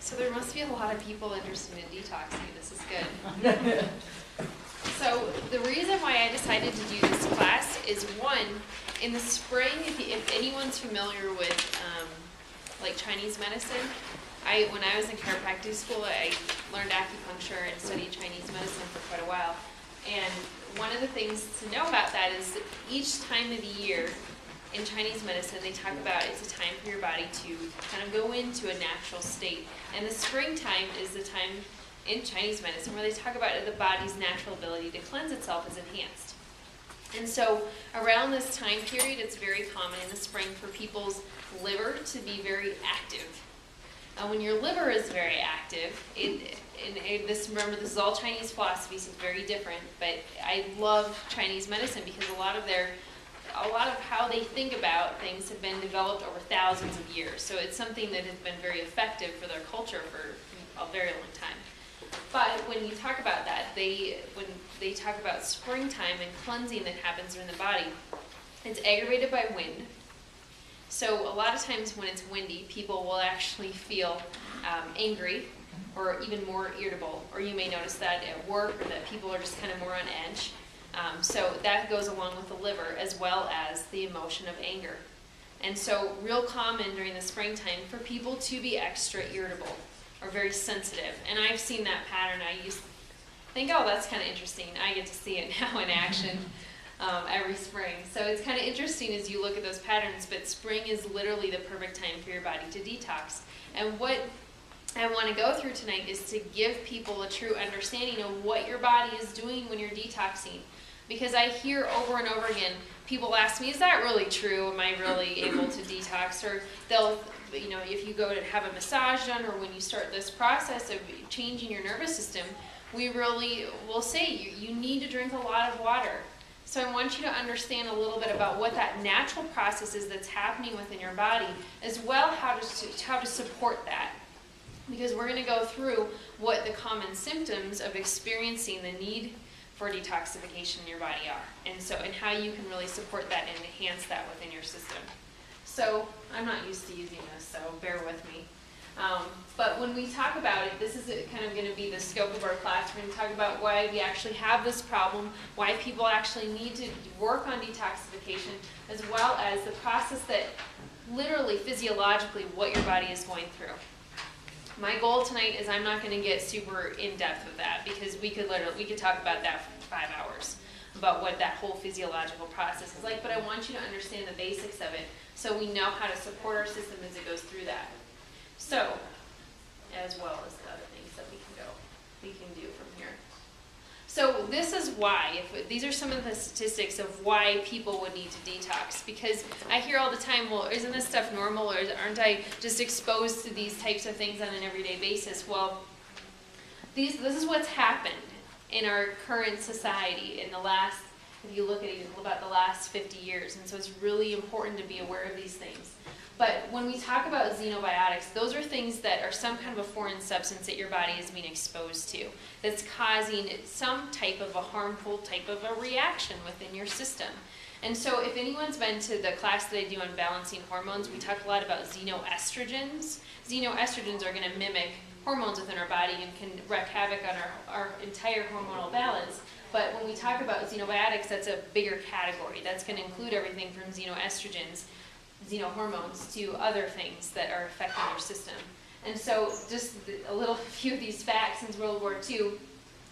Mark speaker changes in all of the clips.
Speaker 1: So there must be a lot of people interested in detoxing. This is good. So the reason why I decided to do this class is, one, in the spring, if anyone's familiar with like Chinese medicine, when I was in chiropractic school, I learned acupuncture and studied Chinese medicine for quite a while. And one of the things to know about that is that each time of the year in Chinese medicine, they talk about it's a time for your body to kind of go into a natural state. And the springtime is the time in Chinese medicine where they talk about the body's natural ability to cleanse itself is enhanced. And so around this time period, it's very common in the spring for people's liver to be very active. When your liver is very active, remember, this is all Chinese philosophy, so it's very different, but I love Chinese medicine because a lot of how they think about things have been developed over thousands of years. So it's something that has been very effective for their culture for a very long time. But when you talk about that, when they talk about springtime and cleansing that happens in the body, it's aggravated by wind. So a lot of times when it's windy, people will actually feel angry or even more irritable. Or you may notice that at work, or that people are just kind of more on edge. So that goes along with the liver, as well as the emotion of anger. And so real common during the springtime for people to be extra irritable or very sensitive. And I've seen that pattern. I used to think, oh, that's kind of interesting. I get to see it now in action every spring. So it's kind of interesting as you look at those patterns, but spring is literally the perfect time for your body to detox. And what I want to go through tonight is to give people a true understanding of what your body is doing when you're detoxing. Because I hear over and over again, people ask me, is that really true? Am I really able to detox? Or they'll, if you go to have a massage done, or when you start this process of changing your nervous system, we really will say you need to drink a lot of water. So I want you to understand a little bit about what that natural process is that's happening within your body, as well how to support that. Because we're going to go through what the common symptoms of experiencing the need for detoxification in your body are, and how you can really support that and enhance that within your system. So I'm not used to using this, so bear with me. But when we talk about it, this is kind of going to be the scope of our class. We're going to talk about why we actually have this problem, why people actually need to work on detoxification, as well as the process that literally physiologically what your body is going through. My goal tonight is I'm not going to get super in-depth with that, because we could talk about that for 5 hours, about what that whole physiological process is like, but I want you to understand the basics of it so we know how to support our system as it goes through that. So, as well as the other things that we can do from here. So this is why, these are some of the statistics of why people would need to detox. Because I hear all the time, well, isn't this stuff normal, or aren't I just exposed to these types of things on an everyday basis? Well, this is what's happened in our current society in the last, if you look at it, about the last 50 years. And so it's really important to be aware of these things. But when we talk about xenobiotics, those are things that are some kind of a foreign substance that your body is being exposed to, that's causing some type of a harmful type of a reaction within your system. And so if anyone's been to the class that I do on balancing hormones, we talk a lot about xenoestrogens. Xenoestrogens are going to mimic hormones within our body and can wreak havoc on our entire hormonal balance. But when we talk about xenobiotics, that's a bigger category. That's going to include everything from xenoestrogens, xenohormones, to other things that are affecting your system. And so just a few of these facts. Since World War II,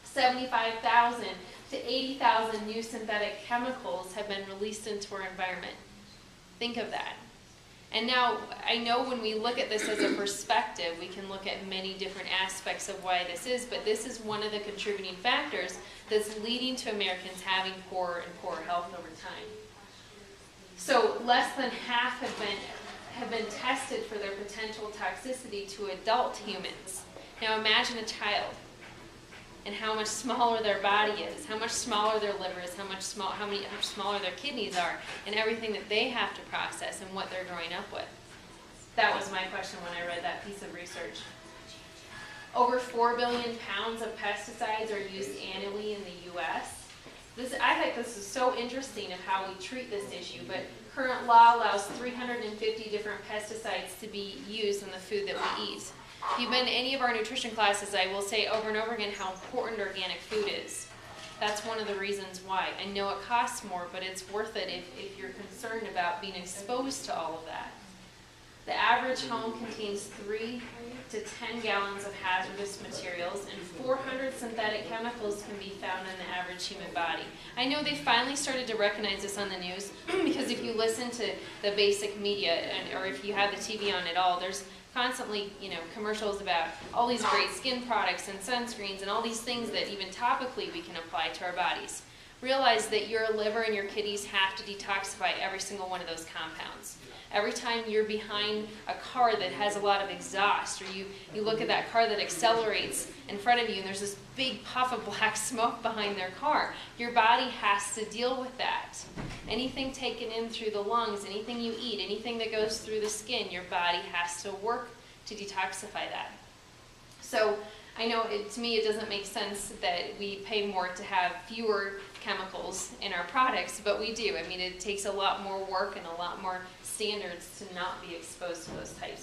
Speaker 1: 75,000 to 80,000 new synthetic chemicals have been released into our environment. Think of that. And now, I know when we look at this as a perspective, we can look at many different aspects of why this is, but this is one of the contributing factors that's leading to Americans having poorer and poorer health over time. So less than half have been tested for their potential toxicity to adult humans. Now imagine a child and how much smaller their body is, how much smaller their liver is, how much smaller their kidneys are, and everything that they have to process and what they're growing up with. That was my question when I read that piece of research. Over 4 billion pounds of pesticides are used annually in the U.S. I think this is so interesting of how we treat this issue, but current law allows 350 different pesticides to be used in the food that we eat. If you've been to any of our nutrition classes, I will say over and over again how important organic food is. That's one of the reasons why. I know it costs more, but it's worth it if you're concerned about being exposed to all of that. The average home contains 3 to 10 gallons of hazardous materials, and 400 synthetic chemicals can be found in the average human body. I know they finally started to recognize this on the news because if you listen to the basic media, or if you have the TV on at all, there's constantly, commercials about all these great skin products and sunscreens and all these things that even topically we can apply to our bodies. Realize that your liver and your kidneys have to detoxify every single one of those compounds. Every time you're behind a car that has a lot of exhaust, or you look at that car that accelerates in front of you and there's this big puff of black smoke behind their car, your body has to deal with that. Anything taken in through the lungs, anything you eat, anything that goes through the skin, your body has to work to detoxify that. So I know to me it doesn't make sense that we pay more to have fewer chemicals in our products, but we do. I mean, it takes a lot more work and a lot more standards to not be exposed to those types